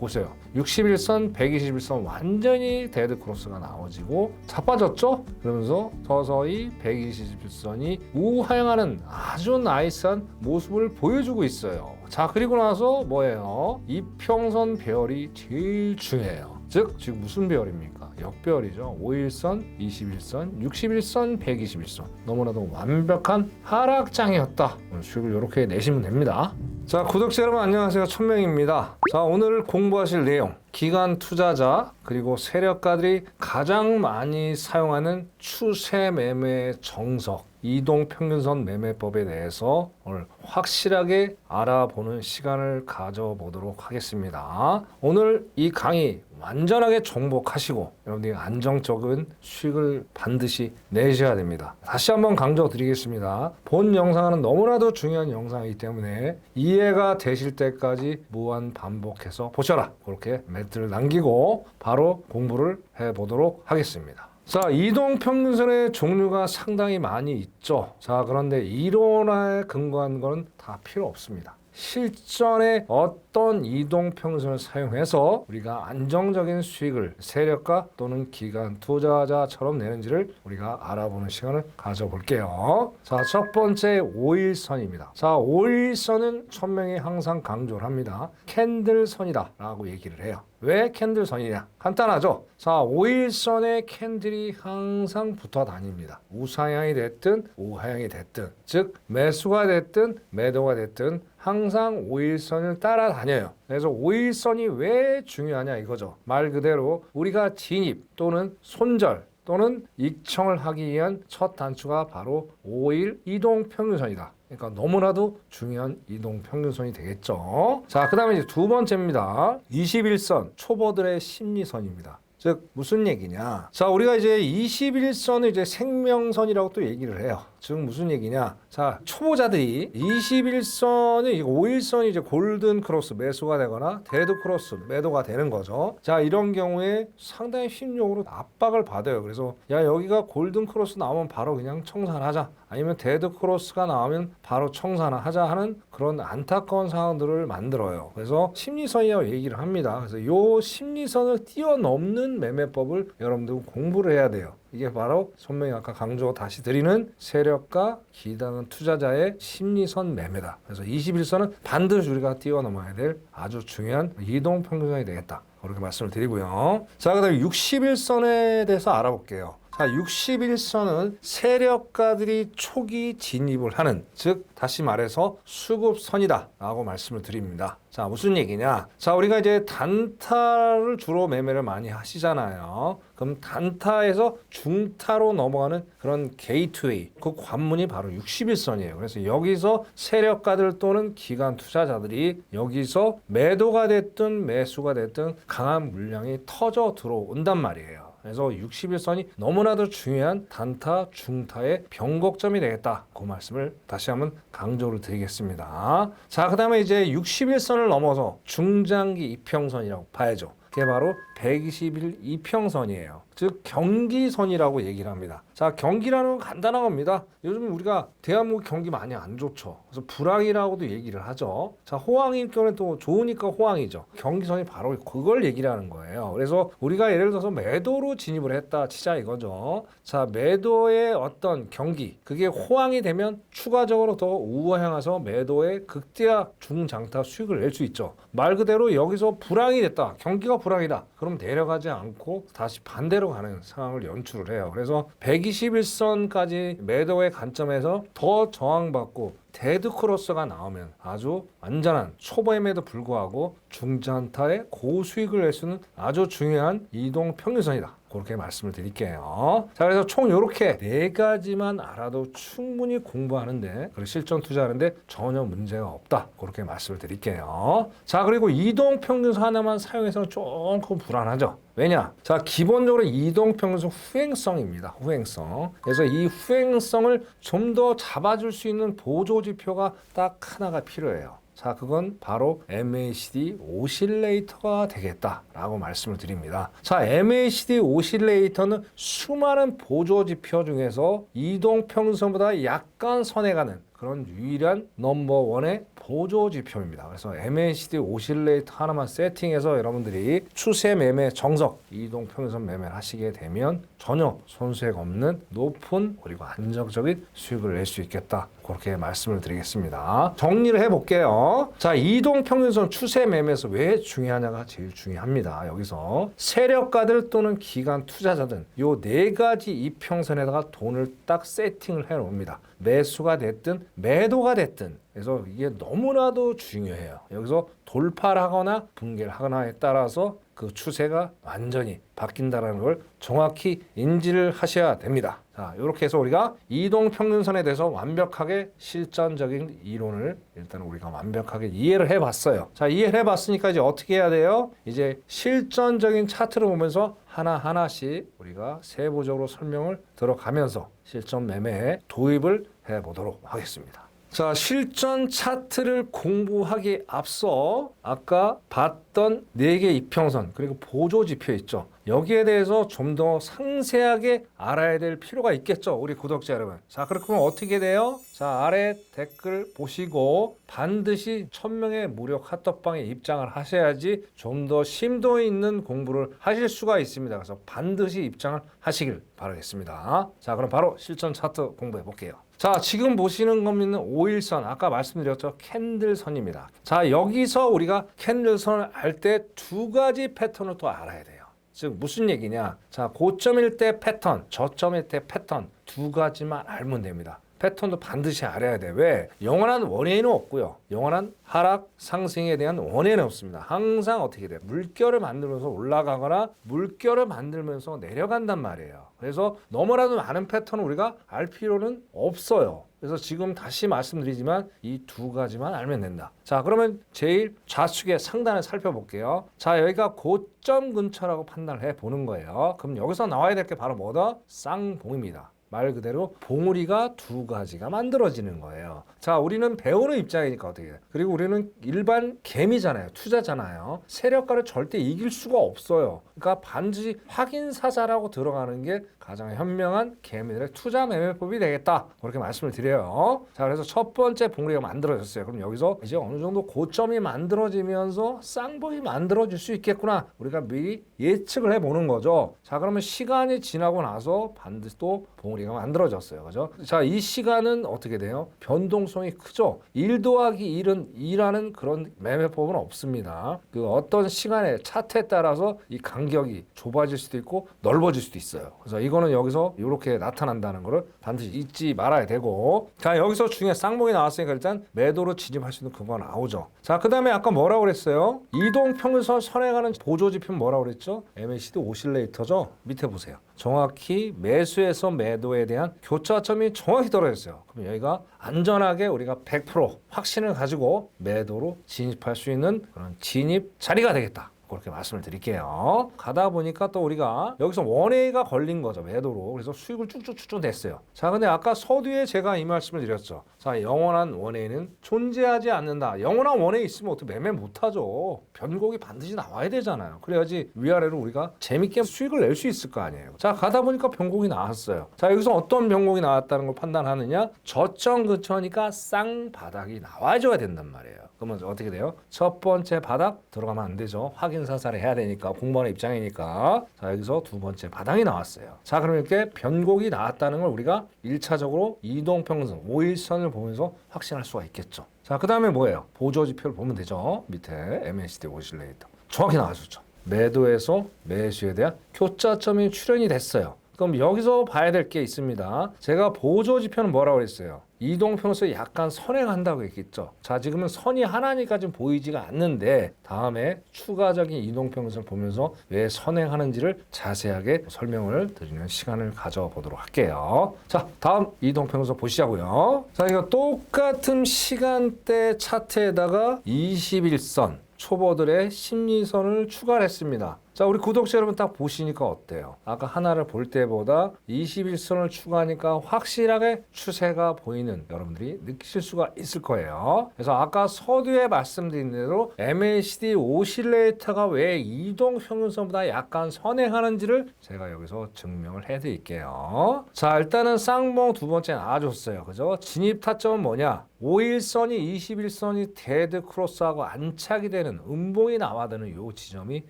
보세요. 61선, 121선 완전히 데드 크로스가 나와지고 자빠졌죠? 그러면서 서서히 121선이 우하향하는 아주 나이스한 모습을 보여주고 있어요. 자, 그리고 나서 뭐예요? 이평선 배열이 제일 중요해요. 즉 지금 무슨 배열입니까? 역배열이죠. 5일선, 21선, 61선, 121선. 너무나도 완벽한 하락장이었다. 오늘 수익을 이렇게 내시면 됩니다. 자, 구독자 여러분 안녕하세요. 천명입니다. 자, 오늘 공부하실 내용, 기관 투자자 그리고 세력가들이 가장 많이 사용하는 추세 매매 정석, 이동평균선 매매법에 대해서 오늘 확실하게 알아보는 시간을 가져보도록 하겠습니다. 오늘 이 강의 완전하게 정복하시고 여러분들이 안정적인 수익을 반드시 내셔야 됩니다. 다시 한번 강조드리겠습니다. 본 영상은 너무나도 중요한 영상이기 때문에 이해가 되실 때까지 무한 반복해서 보셔라. 그렇게 멘트를 남기고 바로 공부를 해보도록 하겠습니다. 자, 이동평균선의 종류가 상당히 많이 있죠. 자, 그런데 이론에 근거한 건 다 필요 없습니다. 실전에 어떤 이동평균선을 사용해서 우리가 안정적인 수익을 세력가 또는 기관 투자자처럼 내는지를 우리가 알아보는 시간을 가져볼게요. 자, 첫 번째 5일선입니다. 자, 5일선은 천명이 항상 강조를 합니다. 캔들선이다 라고 얘기를 해요. 왜 캔들선이냐? 간단하죠? 자, 5일선에 캔들이 항상 붙어 다닙니다. 우상향이 됐든 우하향이 됐든, 즉 매수가 됐든 매도가 됐든 항상 5일선을 따라다녀요. 그래서 5일선이 왜 중요하냐 이거죠. 말 그대로 우리가 진입 또는 손절 또는 익청을 하기 위한 첫 단추가 바로 5일 이동평균선이다. 그러니까 너무나도 중요한 이동평균선이 되겠죠. 자, 그 다음에 이제 두 번째입니다. 21선, 초보들의 심리선입니다. 즉 무슨 얘기냐? 자, 우리가 이제 21선을 이제 생명선이라고 또 얘기를 해요. 즉 무슨 얘기냐? 자, 초보자들이 21선이 5일선이 이제 골든 크로스 매수가 되거나 데드 크로스 매도가 되는 거죠. 자, 이런 경우에 상당히 심리적으로 압박을 받아요. 그래서 야, 여기가 골든 크로스 나오면 바로 그냥 청산하자. 아니면 데드 크로스가 나오면 바로 청산하자 하는 그런 안타까운 상황들을 만들어요. 그래서 심리선이라고 얘기를 합니다. 그래서 이 심리선을 뛰어넘는 매매법을 여러분들 공부를 해야 돼요. 이게 바로 손명이 아까 강조 다시 드리는 세력가 기관 투자자의 심리선 매매다. 그래서 21선은 반드시 우리가 뛰어넘어야 될 아주 중요한 이동평균선이 되겠다. 그렇게 말씀을 드리고요. 자, 그 다음에 61선에 대해서 알아볼게요. 자, 61선은 세력가들이 초기 진입을 하는, 즉 다시 말해서 수급선이다 라고 말씀을 드립니다. 자, 무슨 얘기냐? 자, 우리가 이제 단타를 주로 매매를 많이 하시잖아요. 그럼 단타에서 중타로 넘어가는 그런 게이트웨이, 그 관문이 바로 61선이에요. 그래서 여기서 세력가들 또는 기관 투자자들이 여기서 매도가 됐든 매수가 됐든 강한 물량이 터져 들어온단 말이에요. 그래서 61선이 너무나도 중요한 단타, 중타의 변곡점이 되겠다. 그 말씀을 다시 한번 강조를 드리겠습니다. 자, 그 다음에 이제 61선을 넘어서 중장기 이평선이라고 봐야죠. 그게 바로 121 이평선이에요. 즉 경기선이라고 얘기를 합니다. 자, 경기라는 건 간단한 겁니다. 요즘 우리가 대한민국 경기 많이 안 좋죠. 그래서 불황이라고도 얘기를 하죠. 자, 호황일 경우는 또 좋으니까 호황이죠. 경기선이 바로 그걸 얘기를 하는 거예요. 그래서 우리가 예를 들어서 매도로 진입을 했다 치자 이거죠. 자, 매도의 어떤 경기, 그게 호황이 되면 추가적으로 더 우하향해서 매도의 극대화 중장타 수익을 낼 수 있죠. 말 그대로 여기서 불황이 됐다. 경기가 불황이다. 그럼 내려가지 않고 다시 반대로 가는 상황을 연출을 해요. 그래서 121선까지 매도의 관점에서 더 저항받고 데드 크로스가 나오면 아주 완전한 초보임에도 불구하고 중장타의 고수익을 낼 수 있는 아주 중요한 이동 평균선이다. 그렇게 말씀을 드릴게요. 자, 그래서 총 이렇게 4가지만 알아도 충분히 공부하는데, 그리고 실전 투자하는데 전혀 문제가 없다. 그렇게 말씀을 드릴게요. 자, 그리고 이동 평균선 하나만 사용해서는 조금 불안하죠. 왜냐? 자, 기본적으로 이동평균선 후행성입니다. 후행성. 그래서 이 후행성을 좀 더 잡아줄 수 있는 보조지표가 딱 하나가 필요해요. 자, 그건 바로 MACD 오실레이터가 되겠다라고 말씀을 드립니다. 자, MACD 오실레이터는 수많은 보조지표 중에서 이동평균선보다 약간 약간 선회가는 그런 유일한 넘버원의 보조 지표입니다. 그래서 MACD 오실레이터 하나만 세팅해서 여러분들이 추세 매매 정석 이동평균선 매매를 하시게 되면 전혀 손색 없는 높은 그리고 안정적인 수익을 낼 수 있겠다. 그렇게 말씀을 드리겠습니다. 정리를 해볼게요. 자, 이동평균선 추세 매매에서 왜 중요하냐가 제일 중요합니다. 여기서 세력가들 또는 기관 투자자들 요 네 가지 이평선에다가 돈을 딱 세팅을 해 놓습니다. 매수가 됐든 매도가 됐든. 그래서 이게 너무나도 중요해요. 여기서 돌파를 하거나 붕괴를 하거나에 따라서 그 추세가 완전히 바뀐다는 걸 정확히 인지를 하셔야 됩니다. 자, 이렇게 해서 우리가 이동평균선에 대해서 완벽하게 실전적인 이론을 일단 우리가 완벽하게 이해를 해봤어요. 자, 이해를 해봤으니까 이제 어떻게 해야 돼요? 이제 실전적인 차트를 보면서 하나하나씩 우리가 세부적으로 설명을 들어가면서 실전 매매에 도입을 해보도록 하겠습니다. 자, 실전 차트를 공부하기에 앞서 아까 봤던 4개 이평선 그리고 보조 지표 있죠. 여기에 대해서 좀 더 상세하게 알아야 될 필요가 있겠죠. 우리 구독자 여러분. 자, 그렇다면 어떻게 돼요? 자, 아래 댓글 보시고 반드시 1000명의 무료 카톡방에 입장을 하셔야지 좀 더 심도 있는 공부를 하실 수가 있습니다. 그래서 반드시 입장을 하시길 바라겠습니다. 자, 그럼 바로 실전 차트 공부해 볼게요. 자, 지금 보시는 겁니다. 5일선 아까 말씀드렸죠. 캔들선입니다. 자, 여기서 우리가 캔들선을 알 때 두 가지 패턴을 또 알아야 돼요. 즉 무슨 얘기냐? 자, 고점일 때 패턴, 저점일 때 패턴 두 가지만 알면 됩니다. 패턴도 반드시 알아야 돼. 왜? 영원한 원인은 없고요. 영원한 하락, 상승에 대한 원인은 없습니다. 항상 어떻게 돼요? 물결을 만들면서 올라가거나 물결을 만들면서 내려간단 말이에요. 그래서 너무나도 많은 패턴을 우리가 알 필요는 없어요. 그래서 지금 다시 말씀드리지만 이 두 가지만 알면 된다. 자, 그러면 제일 좌측의 상단을 살펴볼게요. 자, 여기가 고점 근처라고 판단을 해보는 거예요. 그럼 여기서 나와야 될 게 바로 뭐다? 쌍봉입니다. 말 그대로 봉우리가 두 가지가 만들어지는 거예요. 자, 우리는 배우는 입장이니까 어떻게 해요? 그리고 우리는 일반 개미잖아요. 투자잖아요. 세력가를 절대 이길 수가 없어요. 그러니까 반드시 확인사자라고 들어가는 게 가장 현명한 개미들의 투자 매매법이 되겠다. 그렇게 말씀을 드려요. 자, 그래서 첫 번째 봉우리가 만들어졌어요. 그럼 여기서 이제 어느 정도 고점이 만들어지면서 쌍봉이 만들어질 수 있겠구나. 우리가 미리 예측을 해보는 거죠. 자, 그러면 시간이 지나고 나서 반드시 또 봉우리가 만들어졌어요. 그죠? 자, 이 시간은 어떻게 돼요? 변동성이 크죠. 1 더하기 1은 2라는 그런 매매법은 없습니다. 그 어떤 시간의 차트에 따라서 이 간격이 좁아질 수도 있고 넓어질 수도 있어요. 그래서 이거는 여기서 이렇게 나타난다는 거를 반드시 잊지 말아야 되고. 자, 여기서 중에 쌍봉이 나왔으니까 일단 매도로 진입할 수 있는 그거 나오죠. 자, 그 다음에 아까 뭐라고 그랬어요? 이동평균선 선행하는 보조지표는 뭐라고 그랬죠? MACD 오실레이터죠. 밑에 보세요. 정확히 매수에서 매도에 대한 교차점이 정확히 떨어졌어요. 그럼 여기가 안전하게 우리가 100% 확신을 가지고 매도로 진입할 수 있는 그런 진입 자리가 되겠다. 그렇게 말씀을 드릴게요. 가다 보니까 또 우리가 여기서 원웨이가 걸린 거죠. 매도로. 그래서 수익을 쭉쭉쭉쭉 냈어요. 자, 근데 아까 서두에 제가 이 말씀을 드렸죠. 자, 영원한 원웨이는 존재하지 않는다. 영원한 원웨이 있으면 어떻게 매매 못하죠. 변곡이 반드시 나와야 되잖아요. 그래야지 위아래로 우리가 재밌게 수익을 낼 수 있을 거 아니에요. 자, 가다 보니까 변곡이 나왔어요. 자, 여기서 어떤 변곡이 나왔다는 걸 판단하느냐? 저점 근처니까 쌍바닥이 나와줘야 된단 말이에요. 그러면 어떻게 돼요? 첫 번째 바닥 들어가면 안 되죠. 확인 사살을 해야 되니까 공부하는 입장이니까. 자, 여기서 두 번째 바닥이 나왔어요. 자, 그럼 이렇게 변곡이 나왔다는 걸 우리가 1차적으로 이동평균선 5일선을 보면서 확신할 수가 있겠죠. 자, 그 다음에 뭐예요? 보조지표를 보면 되죠. 밑에 MACD 오실레이터 정확히 나와줬죠. 매도에서 매수에 대한 교차점이 출현이 됐어요. 그럼 여기서 봐야 될 게 있습니다. 제가 보조지표는 뭐라고 그랬어요? 이동평균선이 약간 선행한다고 했겠죠. 자, 지금은 선이 하나니까 좀 보이지가 않는데 다음에 추가적인 이동평균선을 보면서 왜 선행하는지를 자세하게 설명을 드리는 시간을 가져보도록 할게요. 자, 다음 이동평균선 보시자고요. 자, 이거 똑같은 시간대 차트에다가 21선 초보들의 심리선을 추가를 했습니다. 자, 우리 구독자 여러분 딱 보시니까 어때요? 아까 하나를 볼 때보다 21선을 추가하니까 확실하게 추세가 보이는 여러분들이 느끼실 수가 있을 거예요. 그래서 아까 서두에 말씀드린 대로 MACD 오실레이터가 왜 이동 평균선보다 약간 선행하는지를 제가 여기서 증명을 해드릴게요. 자, 일단은 쌍봉 두 번째 나와줬어요. 그죠? 진입 타점은 뭐냐? 5일선이 21선이 데드 크로스하고 안착이 되는 음봉이 나와드는 이 지점이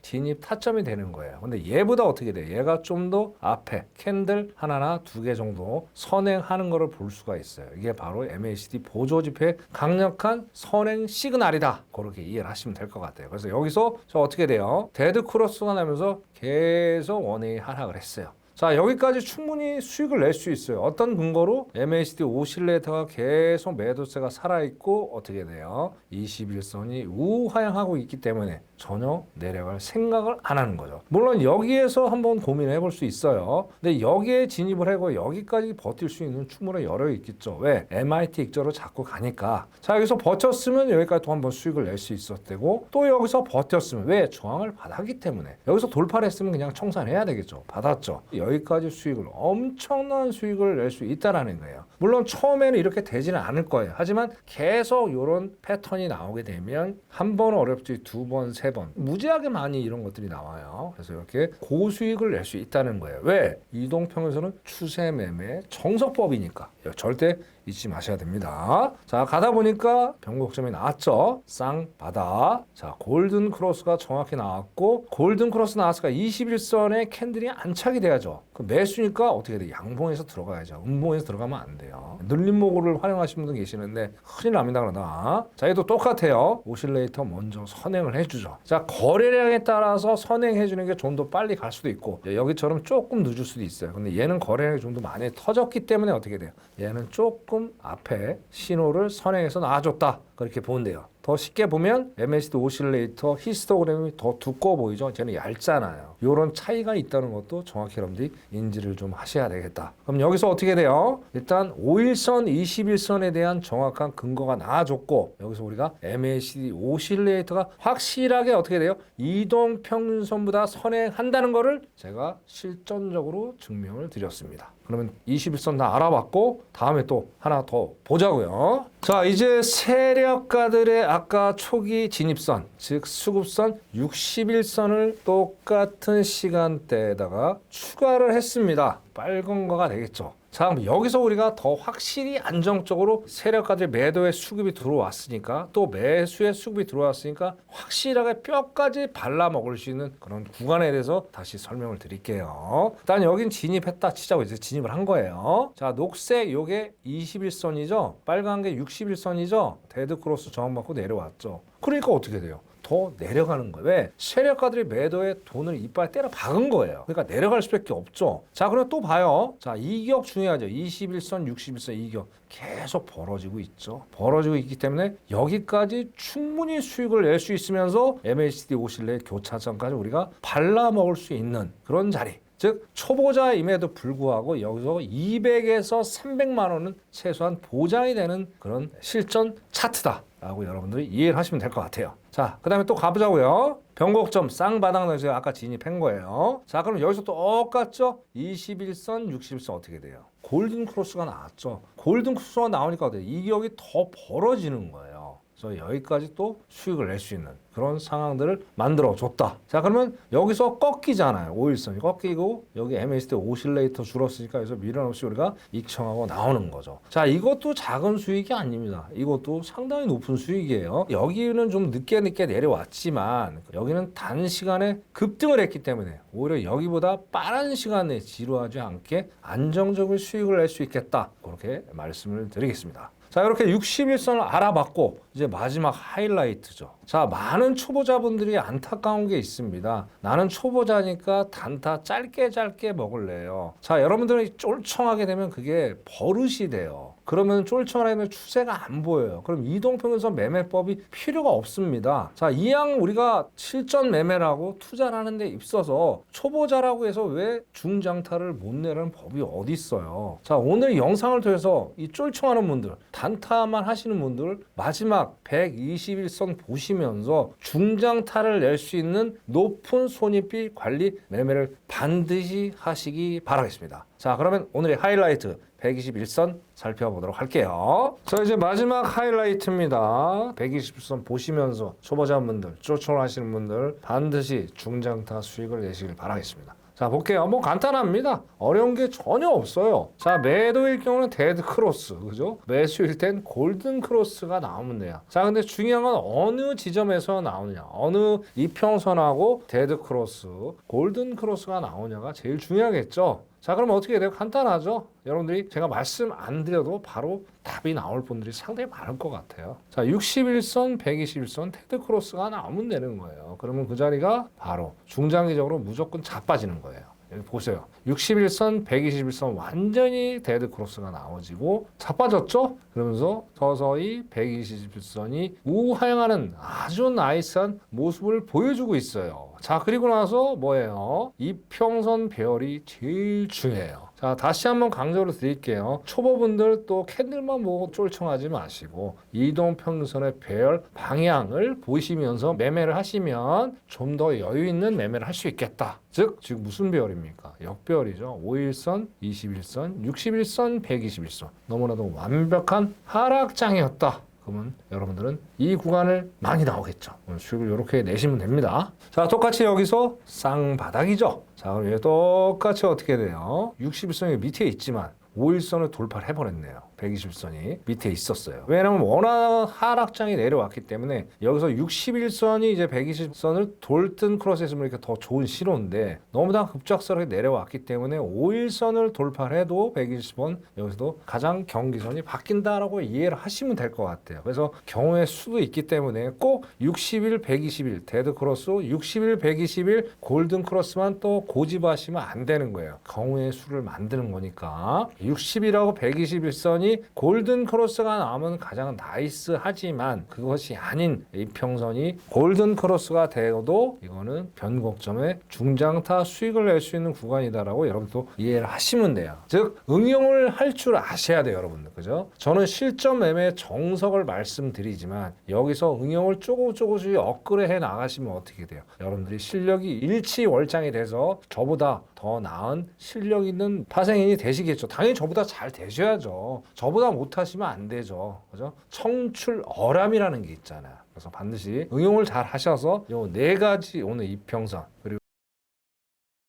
진입 타점이 되는 거예요. 근데 얘보다 어떻게 돼? 얘가 좀 더 앞에 캔들 하나나 두 개 정도 선행하는 거를 볼 수가 있어요. 이게 바로 MACD 보조지표의 강력한 선행 시그널이다. 그렇게 이해를 하시면 될 것 같아요. 그래서 여기서 저 어떻게 돼요? 데드 크로스가 나면서 계속 원웨이 하락을 했어요. 자, 여기까지 충분히 수익을 낼 수 있어요. 어떤 근거로? MACD 오실레이터가 계속 매도세가 살아있고 어떻게 돼요? 21선이 우하향하고 있기 때문에 전혀 내려갈 생각을 안 하는 거죠. 물론 여기에서 한번 고민을 해볼 수 있어요. 근데 여기에 진입을 하고 여기까지 버틸 수 있는 충분한 여력이 있겠죠. 왜? MIT 익저로 자꾸 가니까. 자, 여기서 버텼으면 여기까지 또 한번 수익을 낼 수 있었대고 또 여기서 버텼으면 왜? 저항을 받았기 때문에. 여기서 돌파를 했으면 그냥 청산해야 되겠죠. 받았죠. 여기까지 수익을 엄청난 수익을 낼 수 있다라는 거예요. 물론 처음에는 이렇게 되지는 않을 거예요. 하지만 계속 이런 패턴이 나오게 되면 한 번 어렵지 두 번, 세 번 무지하게 많이 이런 것들이 나와요. 그래서 이렇게 고수익을 낼 수 있다는 거예요. 왜? 이동평균선은 추세 매매 정석법이니까 절대 잊지 마셔야 됩니다. 자, 가다 보니까 변곡점이 나왔죠. 쌍바다. 자, 골든 크로스가 정확히 나왔고 골든 크로스 나왔으니까 21선에 캔들이 안착이 돼야죠. 그 매수니까 어떻게 돼? 양봉에서 들어가야죠. 음봉에서 들어가면 안 돼요. 늘림 모구를 활용하시는 분들 계시는데 큰일 납니다. 그러나 자, 얘도 똑같아요. 오실레이터 먼저 선행을 해주죠. 자, 거래량에 따라서 선행해주는 게 좀 더 빨리 갈 수도 있고 여기처럼 조금 늦을 수도 있어요. 근데 얘는 거래량이 좀 더 많이 터졌기 때문에 어떻게 돼요? 얘는 조금 앞에 신호를 선행해서 놔줬다. 그렇게 보는데요. 더 쉽게 보면 MACD 오실레이터 히스토그램이 더 두꺼워 보이죠? 쟤는 얇잖아요. 이런 차이가 있다는 것도 정확히 여러분들이 인지를 좀 하셔야 되겠다. 그럼 여기서 어떻게 돼요? 일단 5일선, 21선에 대한 정확한 근거가 나와줬고 여기서 우리가 MACD 오실레이터가 확실하게 어떻게 돼요? 이동평균선보다 선행한다는 거를 제가 실전적으로 증명을 드렸습니다. 그러면 21선 다 알아봤고 다음에 또 하나 더 보자고요. 자, 이제 세력가들의 아까 초기 진입선, 즉 수급선 61선을 똑같은 시간대에다가 추가를 했습니다. 빨간 거가 되겠죠. 자, 그럼 여기서 우리가 더 확실히 안정적으로 세력가들 매도의 수급이 들어왔으니까 또 매수의 수급이 들어왔으니까 확실하게 뼈까지 발라먹을 수 있는 그런 구간에 대해서 다시 설명을 드릴게요. 일단 여긴 진입했다 치자고 이제 진입을 한 거예요. 자, 녹색 요게 21선이죠. 빨간 게 61선이죠. 데드크로스 저항받고 내려왔죠. 그러니까 어떻게 돼요? 더 내려가는 거예요. 왜? 세력가들이 매도에 돈을 이빨 때려 박은 거예요. 그러니까 내려갈 수밖에 없죠. 자, 그럼 또 봐요. 자, 이격 중요하죠. 21선, 61선 이격 계속 벌어지고 있죠. 벌어지고 있기 때문에 여기까지 충분히 수익을 낼 수 있으면서 MACD 오실레 교차점까지 우리가 발라먹을 수 있는 그런 자리. 즉 초보자임에도 불구하고 여기서 200에서 300만 원은 최소한 보장이 되는 그런 실전 차트다라고 여러분들이 이해를 하시면 될 것 같아요. 자, 그 다음에 또 가보자고요. 변곡점 쌍바닥에서 아까 진입한 거예요. 자, 그럼 여기서 또 똑같죠? 21선, 61선 어떻게 돼요? 골든 크로스가 나왔죠. 골든 크로스가 나오니까 어때요? 이 격이 더 벌어지는 거예요. 그래서 여기까지 또 수익을 낼 수 있는 그런 상황들을 만들어줬다. 자, 그러면 여기서 꺾이잖아요. 5일선이 꺾이고 여기 MACD 오실레이터 줄었으니까 여기서 미련 없이 우리가 익청하고 나오는 거죠. 자, 이것도 작은 수익이 아닙니다. 이것도 상당히 높은 수익이에요. 여기는 좀 늦게 내려왔지만 여기는 단시간에 급등을 했기 때문에 오히려 여기보다 빠른 시간에 지루하지 않게 안정적인 수익을 낼 수 있겠다. 그렇게 말씀을 드리겠습니다. 자, 이렇게 61선을 알아봤고 이제 마지막 하이라이트죠. 자, 많은 초보자분들이 안타까운 게 있습니다. 나는 초보자니까 단타 짧게 먹을래요. 자, 여러분들이 쫄청하게 되면 그게 버릇이 돼요. 그러면 쫄청하는 추세가 안 보여요. 그럼 이동평균선 매매법이 필요가 없습니다. 자, 이왕 우리가 실전 매매라고 투자를 하는 데 있어서 초보자라고 해서 왜 중장타를 못 내라는 법이 어디 있어요. 자, 오늘 영상을 통해서 이 쫄청하는 분들, 단타만 하시는 분들 마지막 121선 보시면서 중장타를 낼 수 있는 높은 손익비 관리 매매를 반드시 하시기 바라겠습니다. 자, 그러면 오늘의 하이라이트 121선 살펴보도록 할게요. 자, 이제 마지막 하이라이트입니다. 121선 보시면서 초보자분들, 쫄쫄하시는 분들 반드시 중장타 수익을 내시길 바라겠습니다. 자, 볼게요. 뭐 간단합니다. 어려운 게 전혀 없어요. 자, 매도일 경우는 데드 크로스, 그죠? 매수일 땐 골든 크로스가 나오면 돼요. 자, 근데 중요한 건 어느 지점에서 나오느냐, 어느 이평선하고 데드 크로스, 골든 크로스가 나오냐가 제일 중요하겠죠. 자, 그럼 어떻게 돼요? 간단하죠? 여러분들이 제가 말씀 안 드려도 바로 답이 나올 분들이 상당히 많을 것 같아요. 자, 61선, 121선 테드 크로스가 나오면 되는 거예요. 그러면 그 자리가 바로 중장기적으로 무조건 자빠지는 거예요. 여기 보세요. 61선, 121선 완전히 데드 크로스가 나와지고 자빠졌죠? 그러면서 서서히 121선이 우하향하는 아주 나이스한 모습을 보여주고 있어요. 자, 그리고 나서 뭐예요? 이평선 배열이 제일 중요해요. 자, 다시 한번 강조를 드릴게요. 초보분들 또 캔들만 보고 쫄청하지 마시고 이동평균선의 배열 방향을 보시면서 매매를 하시면 좀 더 여유 있는 매매를 할 수 있겠다. 즉, 지금 무슨 배열입니까? 역배열이죠. 5일선, 21선, 61선, 121선. 너무나도 완벽한 하락장이었다. 그러면 여러분들은 이 구간을 많이 나오겠죠. 오늘 수익을 이렇게 내시면 됩니다. 자, 똑같이 여기서 쌍바닥이죠. 자, 그럼 얘 똑같이 어떻게 돼요? 61선이 밑에 있지만 5일선을 돌파를 해버렸네요. 120선이 밑에 있었어요. 왜냐하면 워낙 하락장이 내려왔기 때문에 여기서 61선이 이제 120선을 돌든 크로스했으면 이렇게 더 좋은 신호인데 너무나 급작스럽게 내려왔기 때문에 5일선을 돌파를 해도 120선 여기서도 가장 경기선이 바뀐다라고 이해를 하시면 될 것 같아요. 그래서 경우의 수도 있기 때문에 꼭 60일, 120일 데드 크로스, 60일, 120일 골든 크로스만 또 고집하시면 안 되는 거예요. 경우의 수를 만드는 거니까 60일하고 121선이 골든 크로스가 나오면 가장 나이스하지만 그것이 아닌 이평선이 골든 크로스가 되어도 이거는 변곡점에 중장타 수익을 낼 수 있는 구간이다라고 여러분도 이해를 하시면 돼요. 즉 응용을 할 줄 아셔야 돼요, 여러분들. 그죠? 저는 실전 매매 정석을 말씀드리지만 여기서 응용을 조금씩 업그레이드 해 나가시면 어떻게 돼요? 여러분들이 실력이 일치월장이 돼서 저보다 더 나은 실력 있는 파생인이 되시겠죠. 당연히 저보다 잘 되셔야죠. 저보다 못하시면 안 되죠. 그죠? 청출어람이라는 게 있잖아요. 그래서 반드시 응용을 잘 하셔서 요 네 가지 오늘 이평선 그리고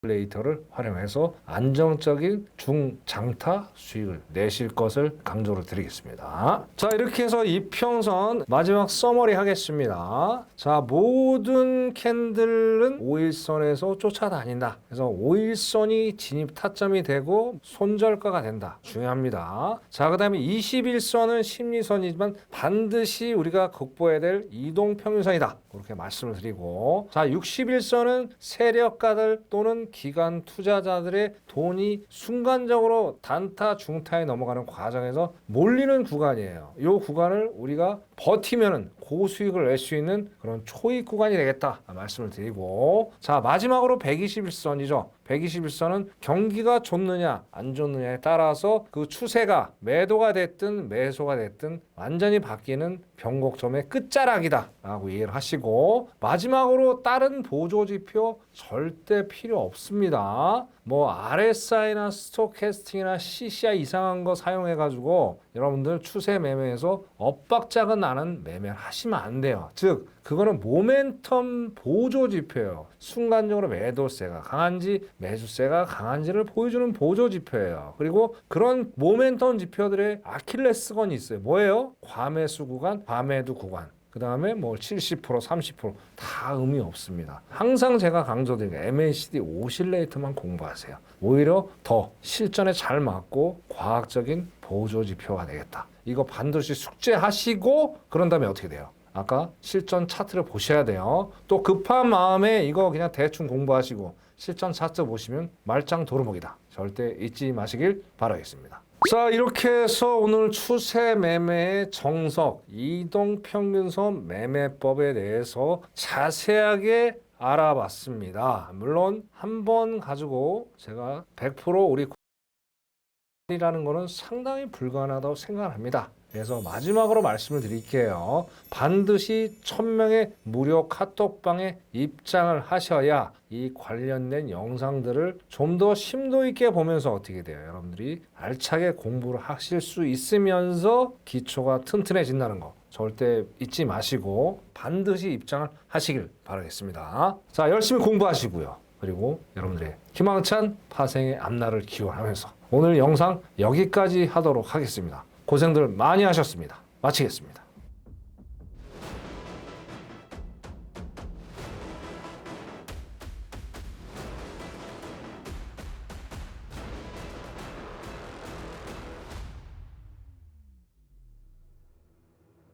레이터를 활용해서 안정적인 중장타 수익을 내실 것을 강조를 드리겠습니다. 자, 이렇게 해서 이평선 마지막 서머리 하겠습니다. 자, 모든 캔들은 5일선에서 쫓아다닌다. 그래서 5일선이 진입 타점이 되고 손절가가 된다. 중요합니다. 자, 그 다음에 21선은 심리선이지만 반드시 우리가 극복해야 될 이동평균선이다. 그렇게 말씀을 드리고, 자, 61선은 세력가들 또는 기관 투자자들의 돈이 순간적으로 단타, 중타에 넘어가는 과정에서 몰리는 구간이에요. 이 구간을 우리가 버티면은 고수익을 낼 수 있는 그런 초입 구간이 되겠다 말씀을 드리고, 자, 마지막으로 121선이죠. 121선은 경기가 좋느냐 안 좋느냐에 따라서 그 추세가 매도가 됐든 매수가 됐든 완전히 바뀌는 변곡점의 끝자락이다 라고 이해를 하시고, 마지막으로 다른 보조지표 절대 필요 없습니다. 뭐 RSI나 스토캐스팅이나 CCI 이상한 거 사용해 가지고 여러분들 추세 매매에서 엇박자가 나는 매매를 하시면 안 돼요. 즉 그거는 모멘텀 보조 지표예요. 순간적으로 매도세가 강한지 매수세가 강한지를 보여주는 보조 지표예요. 그리고 그런 모멘텀 지표들의 아킬레스건이 있어요. 뭐예요? 과매수 구간, 과매도 구간. 그 다음에 뭐 70%, 30%다 의미 없습니다. 항상 제가 강조드린 게 MACD 오실레이터만 공부하세요. 오히려 더 실전에 잘 맞고 과학적인 보조 지표가 되겠다. 이거 반드시 숙제하시고 그런 다음에 어떻게 돼요? 아까 실전 차트를 보셔야 돼요. 또 급한 마음에 이거 그냥 대충 공부하시고 실전 차트 보시면 말짱 도루묵이다. 절대 잊지 마시길 바라겠습니다. 자, 이렇게 해서 오늘 추세 매매의 정석, 이동평균선 매매법에 대해서 자세하게 알아봤습니다. 물론 한 번 가지고 제가 100% 우리 이라는 거는 상당히 불가능하다고 생각합니다. 그래서 마지막으로 말씀을 드릴게요. 반드시 1000명의 무료 카톡방에 입장을 하셔야 이 관련된 영상들을 좀 더 심도 있게 보면서 어떻게 돼요? 여러분들이 알차게 공부를 하실 수 있으면서 기초가 튼튼해진다는 거 절대 잊지 마시고 반드시 입장을 하시길 바라겠습니다. 자, 열심히 공부하시고요. 그리고 여러분들의 희망찬 파생의 앞날을 기원하면서 오늘 영상 여기까지 하도록 하겠습니다. 고생들 많이 하셨습니다. 마치겠습니다.